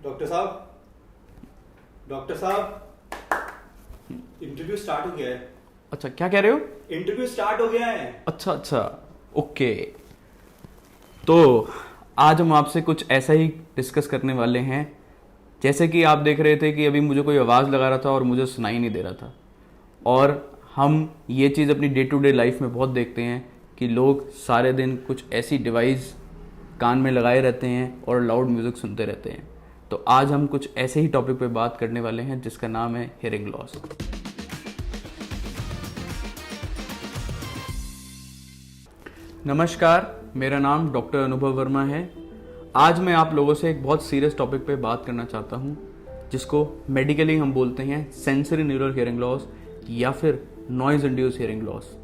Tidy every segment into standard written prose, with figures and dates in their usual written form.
Doctor साहब, doctor साहब, interview start हो गया है। अच्छा, क्या कह रहे हो? इंटरव्यू स्टार्ट हो गया है। अच्छा अच्छा, ओके। तो आज हम आपसे कुछ ऐसा ही डिस्कस करने वाले हैं। जैसे कि आप देख रहे थे कि अभी मुझे कोई आवाज़ लगा रहा था और मुझे सुनाई नहीं दे रहा था। और हम ये चीज़ अपनी डे टू डे लाइफ में बहुत देखते हैं कि लोग सारे दिन कुछ ऐसी डिवाइस कान में लगाए रहते हैं और लाउड म्यूज़िक सुनते रहते हैं। तो आज हम कुछ ऐसे ही टॉपिक पे बात करने वाले हैं जिसका नाम है हियरिंग लॉस। नमस्कार, मेरा नाम डॉक्टर अनुभव वर्मा है। आज मैं आप लोगों से एक बहुत सीरियस टॉपिक पे बात करना चाहता हूँ जिसको मेडिकली हम बोलते हैं सेंसरी न्यूरल हियरिंग लॉस या फिर नॉइज इंड्यूस हियरिंग लॉस।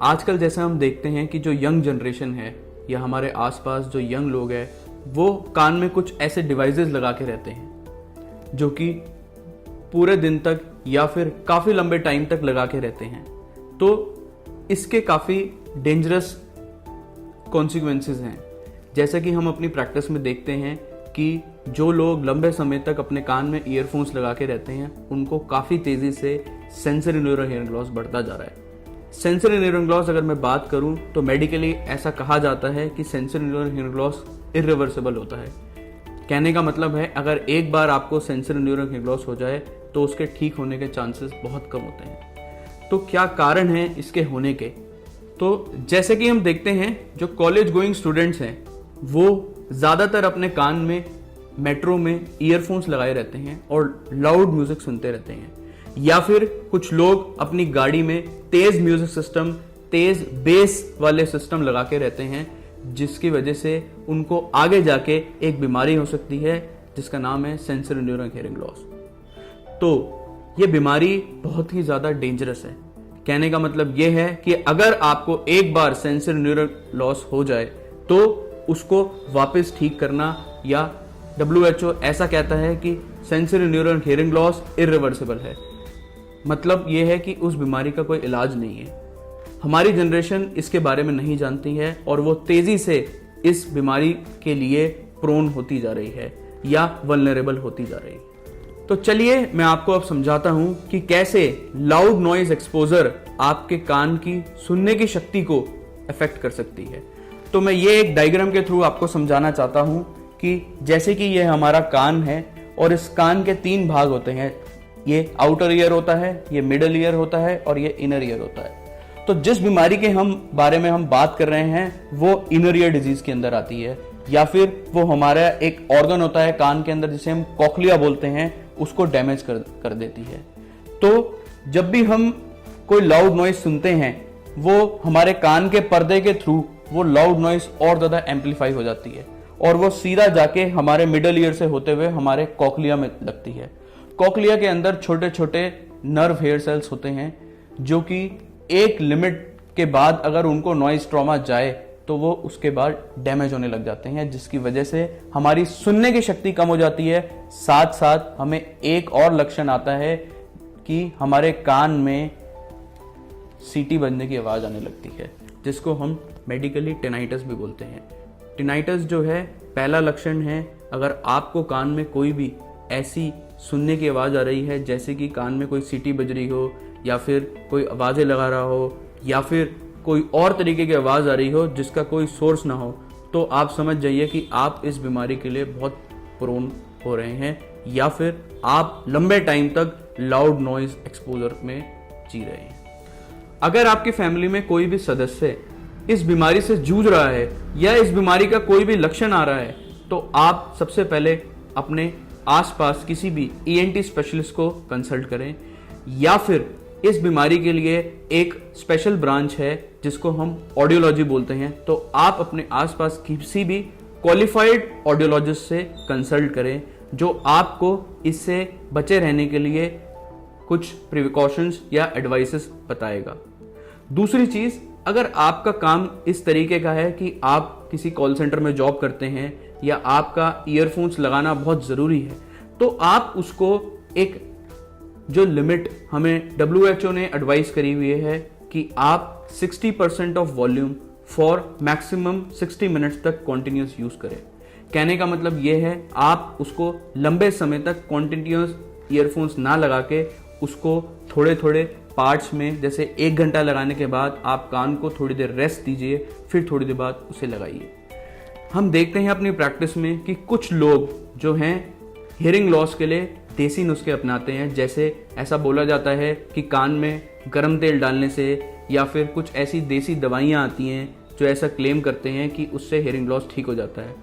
आजकल जैसा हम देखते हैं कि जो यंग जनरेशन है या हमारे आसपास जो यंग लोग हैं वो कान में कुछ ऐसे डिवाइसेस लगा के रहते हैं जो कि पूरे दिन तक या फिर काफ़ी लंबे टाइम तक लगा के रहते हैं। तो इसके काफ़ी डेंजरस कॉन्सिक्वेंसेस हैं। जैसे कि हम अपनी प्रैक्टिस में देखते हैं कि जो लोग लंबे समय तक अपने कान में ईयरफोन्स लगा के रहते हैं उनको काफ़ी तेज़ी से सेंसरी न्यूरल हियरिंग लॉस बढ़ता जा रहा है। सेंसरी हियरिंग लॉस अगर मैं बात करूं तो मेडिकली ऐसा कहा जाता है कि sensory neural hearing loss irreversible होता है। कहने का मतलब है अगर एक बार आपको सेंसरी न्यूरल हियरिंग लॉस हो जाए तो उसके ठीक होने के चांसेस बहुत कम होते हैं। तो क्या कारण है इसके होने के? तो जैसे कि हम देखते हैं जो कॉलेज गोइंग स्टूडेंट्स हैं वो ज़्यादातर अपने कान में मेट्रो में ईयरफोन्स लगाए रहते हैं और लाउड म्यूजिक सुनते रहते हैं, या फिर कुछ लोग अपनी गाड़ी में तेज म्यूजिक सिस्टम, तेज बेस वाले सिस्टम लगा के रहते हैं जिसकी वजह से उनको आगे जाके एक बीमारी हो सकती है जिसका नाम है सेंसरी न्यूरल हियरिंग लॉस। तो ये बीमारी बहुत ही ज़्यादा डेंजरस है। कहने का मतलब ये है कि अगर आपको एक बार सेंसरी न्यूरल लॉस हो जाए तो उसको वापस ठीक करना, या WHO ऐसा कहता है कि sensory neural hearing loss irreversible है। मतलब ये है कि उस बीमारी का कोई इलाज नहीं है। हमारी जनरेशन इसके बारे में नहीं जानती है और वो तेज़ी से इस बीमारी के लिए प्रोन होती जा रही है या वल्नरेबल होती जा रही है। तो चलिए मैं आपको अब समझाता हूं कि कैसे लाउड नॉइज एक्सपोजर आपके कान की सुनने की शक्ति को अफेक्ट कर सकती है। तो मैं ये एक डायग्राम के थ्रू आपको समझाना चाहता हूं कि जैसे कि ये हमारा कान है और इस कान के 3 भाग होते हैं। ये आउटर ईयर होता है, ये मिडल ईयर होता है और ये इनर ईयर होता है। तो जिस बीमारी के बारे में हम बात कर रहे हैं वो इनर ईयर डिजीज के अंदर आती है, या फिर वो हमारा एक ऑर्गन होता है कान के अंदर जिसे हम कॉक्लिया बोलते हैं, उसको डैमेज कर देती है। तो जब भी हम कोई लाउड नॉइज सुनते हैं वो हमारे कान के पर्दे के थ्रू वो लाउड नॉइज और ज़्यादा एम्पलीफाई हो जाती है और वो सीधा जाके हमारे मिडल ईयर से होते हुए हमारे कॉक्लिया में लगती है। कॉक्लिया के अंदर छोटे छोटे नर्व हेयर सेल्स होते हैं जो कि एक लिमिट के बाद अगर उनको नॉइज ट्रॉमा जाए तो वो उसके बाद डैमेज होने लग जाते हैं, जिसकी वजह से हमारी सुनने की शक्ति कम हो जाती है। साथ साथ हमें एक और लक्षण आता है कि हमारे कान में सीटी बजने की आवाज़ आने लगती है जिसको हम मेडिकली टिनाइटस भी बोलते हैं। टिनाइटस जो है पहला लक्षण है, अगर आपको कान में कोई भी ऐसी सुनने की आवाज़ आ रही है जैसे कि कान में कोई सीटी बज रही हो या फिर कोई आवाज़ें लगा रहा हो या फिर कोई और तरीके की आवाज़ आ रही हो जिसका कोई सोर्स ना हो, तो आप समझ जाइए कि आप इस बीमारी के लिए बहुत प्रोन हो रहे हैं या फिर आप लंबे टाइम तक लाउड नॉइज एक्सपोजर में जी रहे हैं। अगर आपकी फैमिली में कोई भी सदस्य इस बीमारी से जूझ रहा है या इस बीमारी का कोई भी लक्षण आ रहा है तो आप सबसे पहले अपने आसपास किसी भी ENT स्पेशलिस्ट को कंसल्ट करें, या फिर इस बीमारी के लिए एक स्पेशल ब्रांच है जिसको हम ऑडियोलॉजी बोलते हैं, तो आप अपने आसपास किसी भी क्वालिफाइड ऑडियोलॉजिस्ट से कंसल्ट करें जो आपको इससे बचे रहने के लिए कुछ प्रिकॉशंस या एडवाइसेस बताएगा। दूसरी चीज़, अगर आपका काम इस तरीके का है कि आप किसी कॉल सेंटर में जॉब करते हैं या आपका ईयरफोन्स लगाना बहुत ज़रूरी है, तो आप उसको एक जो लिमिट हमें WHO ने एडवाइस करी हुई है कि आप 60% of volume for maximum 60 minutes तक कॉन्टिन्यूस यूज़ करें। कहने का मतलब ये है आप उसको लंबे समय तक कॉन्टिन्यूस ईयरफोन्स ना लगा के उसको थोड़े थोड़े पार्ट्स में, जैसे 1 घंटा लगाने के बाद आप कान को थोड़ी देर रेस्ट दीजिए, फिर थोड़ी देर बाद उसे लगाइए। हम देखते हैं अपनी प्रैक्टिस में कि कुछ लोग जो हैं हियरिंग लॉस के लिए देसी नुस्खे अपनाते हैं। जैसे ऐसा बोला जाता है कि कान में गर्म तेल डालने से, या फिर कुछ ऐसी देसी दवाइयाँ आती हैं जो ऐसा क्लेम करते हैं कि उससे हियरिंग लॉस ठीक हो जाता है।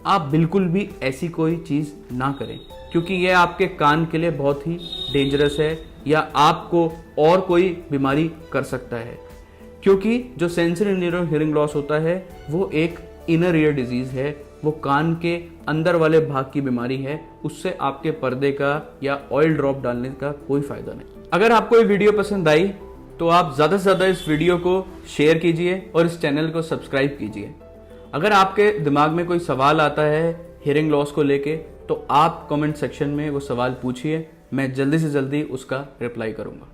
आप बिल्कुल भी ऐसी कोई चीज़ ना करें, क्योंकि यह आपके कान के लिए बहुत ही डेंजरस है या आपको और कोई बीमारी कर सकता है। क्योंकि जो सेंसरी न्यूरल हियरिंग लॉस होता है वो एक इनर ईयर डिजीज़ है, वो कान के अंदर वाले भाग की बीमारी है। उससे आपके पर्दे का या ऑयल ड्रॉप डालने का कोई फ़ायदा नहीं। अगर आपको ये वीडियो पसंद आई तो आप ज़्यादा से ज़्यादा इस वीडियो को शेयर कीजिए और इस चैनल को सब्सक्राइब कीजिए। अगर आपके दिमाग में कोई सवाल आता है हियरिंग लॉस को लेके तो आप कमेंट सेक्शन में वो सवाल पूछिए, मैं जल्दी से जल्दी उसका रिप्लाई करूँगा।